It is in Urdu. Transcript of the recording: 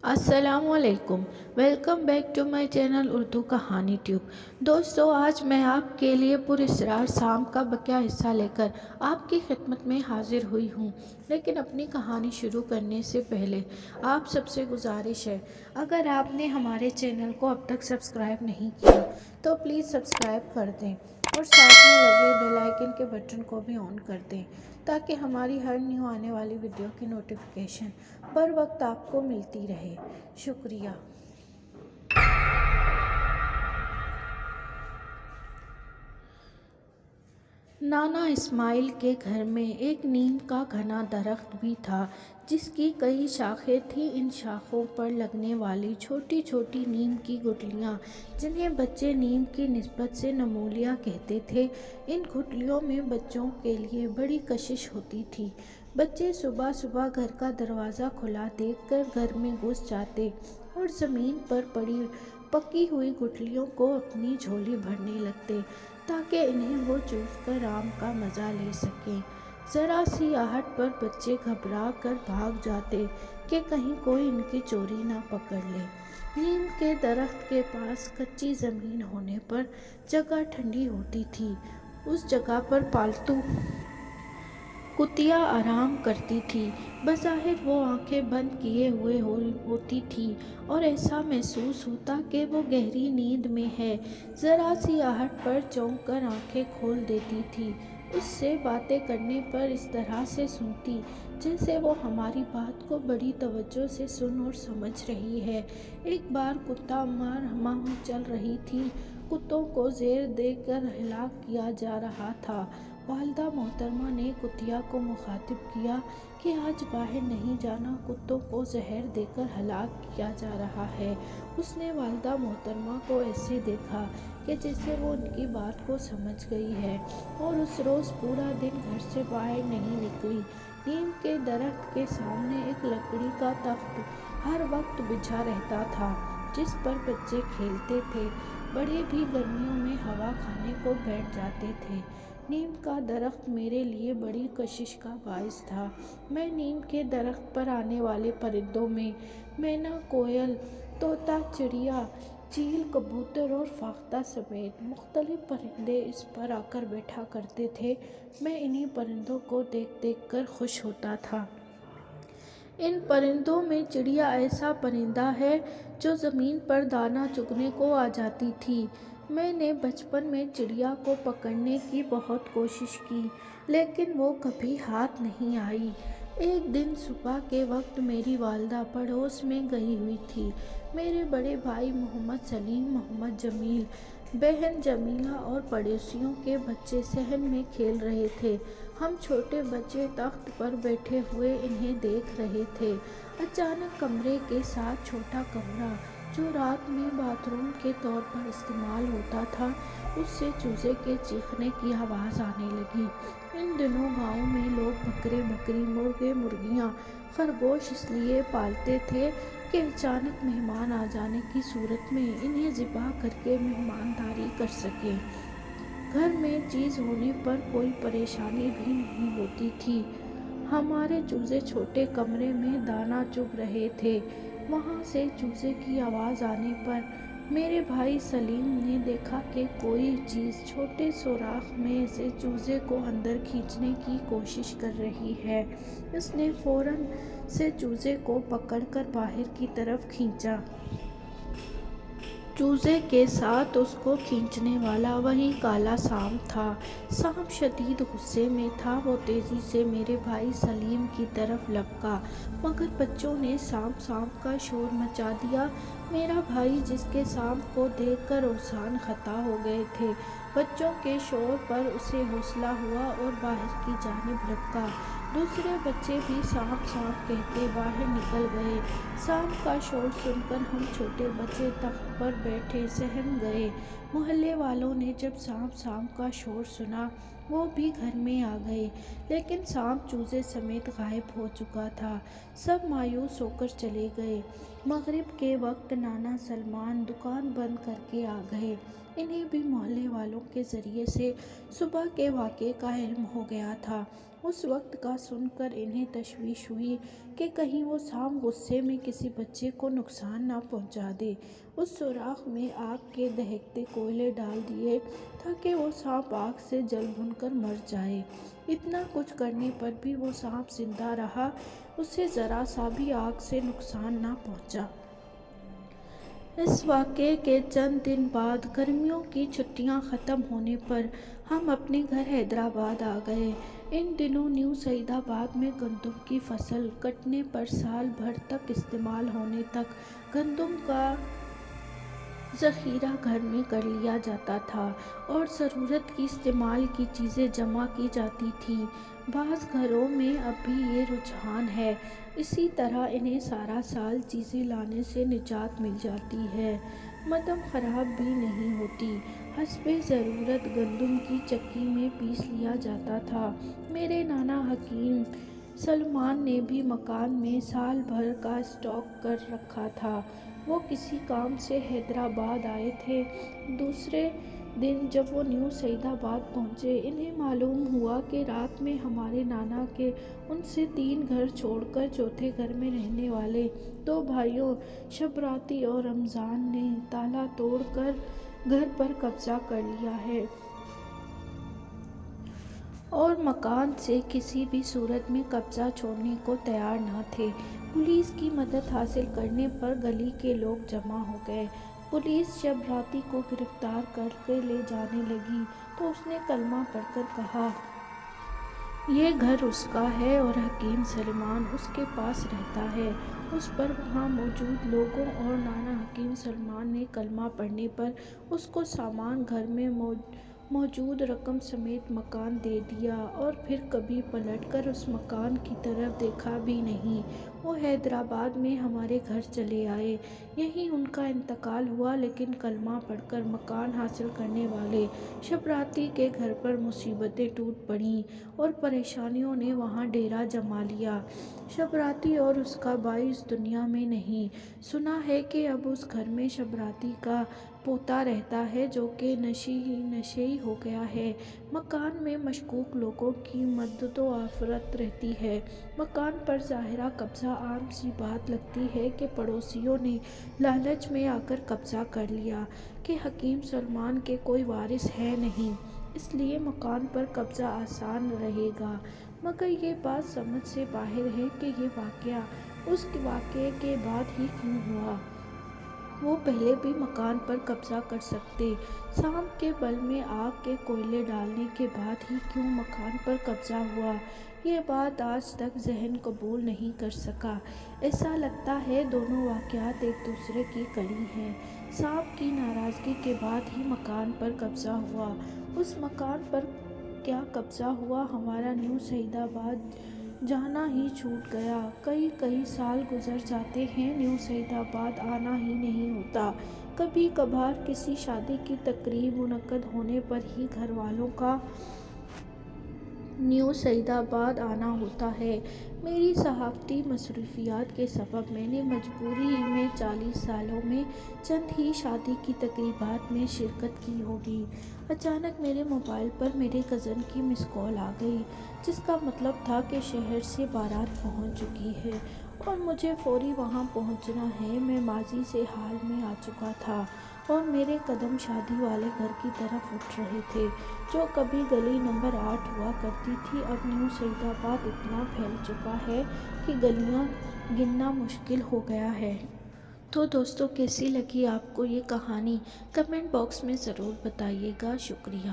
السلام علیکم، welcome back to my channel Urdu Kahani tube. دوستو، آج میں آپ کے لیے پراسرار شام کا بقیہ حصہ لے کر آپ کی خدمت میں حاضر ہوئی ہوں، لیکن اپنی کہانی شروع کرنے سے پہلے آپ سب سے گزارش ہے، اگر آپ نے ہمارے چینل کو اب تک سبسکرائب نہیں کیا تو پلیز سبسکرائب کر دیں اور ساتھ میں لگے بیل آئیکن کے بٹن کو بھی آن کر دیں تاکہ ہماری ہر نیو آنے والی ویڈیو کی نوٹیفیکیشن بر وقت آپ کو ملتی رہے۔ شکریہ۔ نانا اسماعیل کے گھر میں ایک نیم کا گھنا درخت بھی تھا جس کی کئی شاخیں تھیں۔ ان شاخوں پر لگنے والی چھوٹی چھوٹی نیم کی گٹھلیاں، جنہیں بچے نیم کی نسبت سے نمولیاں کہتے تھے، ان گٹھلیوں میں بچوں کے لیے بڑی کشش ہوتی تھی۔ بچے صبح صبح گھر کا دروازہ کھلا دیکھ کر گھر میں گھس جاتے اور زمین پر پڑی پکی ہوئی گٹھلیوں کو اپنی جھولی بھرنے لگتے تاکہ انہیں وہ چوس کر آم کا مزہ لے سکیں۔ ذرا سی آہٹ پر بچے گھبرا کر بھاگ جاتے کہ کہیں کوئی ان کی چوری نہ پکڑ لے۔ نیم کے درخت کے پاس کچی زمین ہونے پر جگہ ٹھنڈی ہوتی تھی۔ اس جگہ پر پالتو کتیا آرام کرتی تھی۔ بظاہر وہ آنکھیں بند کیے ہوئے ہوتی تھی اور ایسا محسوس ہوتا کہ وہ گہری نیند میں ہے۔ ذرا سی آہٹ پر چونک کر آنکھیں کھول دیتی تھی۔ اس سے باتیں کرنے پر اس طرح سے سنتی جیسے وہ ہماری بات کو بڑی توجہ سے سن اور سمجھ رہی ہے۔ ایک بار کتا مار مہم چل رہی تھی۔ کتوں کو زہر دے کر ہلاک کیا جا رہا تھا۔ والدہ محترمہ نے کتیا کو مخاطب کیا کہ آج باہر نہیں جانا، کتوں کو زہر دے کر ہلاک کیا جا رہا ہے۔ اس نے والدہ محترمہ کو ایسے دیکھا کہ جیسے وہ ان کی بات کو سمجھ گئی ہے اور اس روز پورا دن گھر سے باہر نہیں نکلی۔ نیم کے درخت کے سامنے ایک لکڑی کا تخت ہر وقت بچھا رہتا تھا جس پر بچے کھیلتے تھے۔ بڑے بھی گرمیوں میں ہوا کھانے کو بیٹھ جاتے تھے۔ نیم کا درخت میرے لیے بڑی کشش کا باعث تھا۔ میں نیم کے درخت پر آنے والے پرندوں میں مینا، کوئل، طوطا، چڑیا، چیل، کبوتر اور فاختہ سمیت مختلف پرندے اس پر آ کر بیٹھا کرتے تھے۔ میں انہی پرندوں کو دیکھ دیکھ کر خوش ہوتا تھا۔ ان پرندوں میں چڑیا ایسا پرندہ ہے جو زمین پر دانہ چگنے کو آ جاتی تھی۔ میں نے بچپن میں چڑیا کو پکڑنے کی بہت کوشش کی لیکن وہ کبھی ہاتھ نہیں آئی۔ ایک دن صبح کے وقت میری والدہ پڑوس میں گئی ہوئی تھی۔ میرے بڑے بھائی محمد سلیم، محمد جمیل، بہن جمیلہ اور پڑوسیوں کے بچے صحن میں کھیل رہے تھے۔ ہم چھوٹے بچے تخت پر بیٹھے ہوئے انہیں دیکھ رہے تھے۔ اچانک کمرے کے ساتھ چھوٹا کمرہ جو رات میں باتھ روم کے طور پر استعمال ہوتا تھا، اس سے چوزے کے چیخنے کی آواز آنے لگی۔ ان دنوں گاؤں میں لوگ بکرے، بکری، مرغے، مرغیاں، خرگوش اس لیے پالتے تھے کہ اچانک مہمان آ جانے کی صورت میں انہیں ذبح کر کے مہمانداری کر سکیں۔ گھر میں چیز ہونے پر کوئی پریشانی بھی نہیں ہوتی تھی۔ ہمارے چوزے چھوٹے کمرے میں دانہ چگ رہے تھے۔ وہاں سے چوزے کی آواز آنے پر میرے بھائی سلیم نے دیکھا کہ کوئی چیز چھوٹے سوراخ میں سے چوزے کو اندر کھینچنے کی کوشش کر رہی ہے۔ اس نے فوراً سے چوزے کو پکڑ کر باہر کی طرف کھینچا۔ چوزے کے ساتھ اس کو کھینچنے والا وہی کالا سانپ تھا۔ سانپ شدید غصے میں تھا۔ وہ تیزی سے میرے بھائی سلیم کی طرف لپکا مگر بچوں نے سانپ سانپ کا شور مچا دیا۔ میرا بھائی، جس کے سانپ کو دیکھ کر اوزان خطا ہو گئے تھے، بچوں کے شور پر اسے حوصلہ ہوا اور باہر کی جانب لپکا۔ دوسرے بچے بھی سانپ سانپ کہتے باہر نکل گئے۔ سانپ کا شور سن کر ہم چھوٹے بچے تخت پر بیٹھے صحن گئے۔ محلے والوں نے جب سانپ سانپ کا شور سنا وہ بھی گھر میں آ گئے لیکن سانپ چوزے سمیت غائب ہو چکا تھا۔ سب مایوس ہو کر چلے گئے۔ مغرب کے وقت نانا سلمان دکان بند کر کے آ گئے۔ انہیں بھی محلے والوں کے ذریعے سے صبح کے واقعے کا علم ہو گیا تھا۔ اس وقت کا سن کر انہیں تشویش ہوئی کہ کہیں وہ سانپ غصے میں کسی بچے کو نقصان نہ پہنچا دے۔ اس سوراخ میں آگ کے دہکتے کوئلے ڈال دیے تاکہ وہ سانپ آگ سے جل بھن کر مر جائے۔ اتنا کچھ کرنے پر بھی وہ سانپ زندہ رہا، اسے ذرا سا بھی آگ سے نقصان نہ پہنچا۔ اس واقعے کے چند دن بعد گرمیوں کی چھٹیاں ختم ہونے پر ہم اپنے گھر حیدرآباد آ گئے۔ ان دنوں نیو سعید آباد میں گندم کی فصل کٹنے پر سال بھر تک استعمال ہونے تک گندم کا ذخیرہ گھر میں کر لیا جاتا تھا اور ضرورت کی استعمال کی چیزیں جمع کی جاتی تھیں۔ بعض گھروں میں اب بھی یہ رجحان ہے۔ اسی طرح انہیں سارا سال چیزیں لانے سے نجات مل جاتی ہے، مدام خراب بھی نہیں ہوتی۔ حسب ضرورت گندم کی چکی میں پیس لیا جاتا تھا۔ میرے نانا حکیم سلمان نے بھی مکان میں سال بھر کا اسٹاک کر رکھا تھا۔ وہ کسی کام سے حیدرآباد آئے تھے۔ دوسرے دن جب وہ نیو سعید آباد پہنچے، انہیں معلوم ہوا کہ رات میں ہمارے نانا کے ان سے 3 گھر چھوڑ کر چوتھے گھر میں رہنے والے 2 بھائیوں شبراتی اور رمضان نے تالا توڑ کر گھر پر قبضہ کر لیا ہے اور مکان سے کسی بھی صورت میں قبضہ چھوڑنے کو تیار نہ تھے۔ پولیس کی مدد حاصل کرنے پر گلی کے لوگ جمع ہو گئے۔ پولیس شبراتی کو گرفتار کر کے لے جانے لگی تو اس نے کلمہ پڑھ کر کہا، یہ گھر اس کا ہے اور حکیم سلمان اس کے پاس رہتا ہے۔ اس پر وہاں موجود لوگوں اور نانا حکیم سلمان نے کلمہ پڑھنے پر اس کو سامان گھر میں موجود رقم سمیت مکان دے دیا اور پھر کبھی پلٹ کر اس مکان کی طرف دیکھا بھی نہیں۔ وہ حیدرآباد میں ہمارے گھر چلے آئے۔ یہیں ان کا انتقال ہوا، لیکن کلمہ پڑھ کر مکان حاصل کرنے والے شبراتی کے گھر پر مصیبتیں ٹوٹ پڑیں اور پریشانیوں نے وہاں ڈیرا جما لیا۔ شبراتی اور اس کا بھائی اس دنیا میں نہیں۔ سنا ہے کہ اب اس گھر میں شبراتی کا پوتا رہتا ہے جو کہ نشئی ہو گیا ہے۔ مکان میں مشکوک لوگوں کی مدد و آفرت رہتی ہے۔ مکان پر ظاہرہ قبضہ عام سی بات لگتی ہے کہ پڑوسیوں نے لالچ میں آ کر قبضہ کر لیا کہ حکیم سلمان کے کوئی وارث ہے نہیں، اس لیے مکان پر قبضہ آسان رہے گا۔ مگر یہ بات سمجھ سے باہر ہے کہ یہ واقعہ اس واقعے کے بعد ہی کیوں ہوا؟ وہ پہلے بھی مکان پر قبضہ کر سکتے۔ سانپ کے بل میں آگ کے کوئلے ڈالنے کے بعد ہی کیوں مکان پر قبضہ ہوا؟ یہ بات آج تک ذہن قبول نہیں کر سکا۔ ایسا لگتا ہے دونوں واقعات ایک دوسرے کی کڑی ہیں۔ سانپ کی ناراضگی کے بعد ہی مکان پر قبضہ ہوا۔ اس مکان پر کیا قبضہ ہوا؟ ہمارا نیو سعید آباد جانا ہی چھوٹ گیا۔ کئی سال گزر جاتے ہیں، نیو سعید آباد آنا ہی نہیں ہوتا۔ کبھی کبھار کسی شادی کی تقریب منعقد ہونے پر ہی گھر والوں کا نیو سعید آباد آنا ہوتا ہے۔ میری صحافتی مصروفیات کے سبب میں نے مجبوری میں 40 سالوں میں چند ہی شادی کی تقریبات میں شرکت کی ہوگی۔ اچانک میرے موبائل پر میرے کزن کی مس کال آ گئی، جس کا مطلب تھا کہ شہر سے بارات پہنچ چکی ہے اور مجھے فوری وہاں پہنچنا ہے۔ میں ماضی سے حال میں آ چکا تھا اور میرے قدم شادی والے گھر کی طرف اٹھ رہے تھے، جو کبھی گلی نمبر 8 ہوا کرتی تھی۔ اب نیو سعید آباد اتنا پھیل چکا ہے کہ گلیاں گننا مشکل ہو گیا ہے۔ تو دوستو، کیسی لگی آپ کو یہ کہانی؟ کمنٹ باکس میں ضرور بتائیے گا۔ شکریہ۔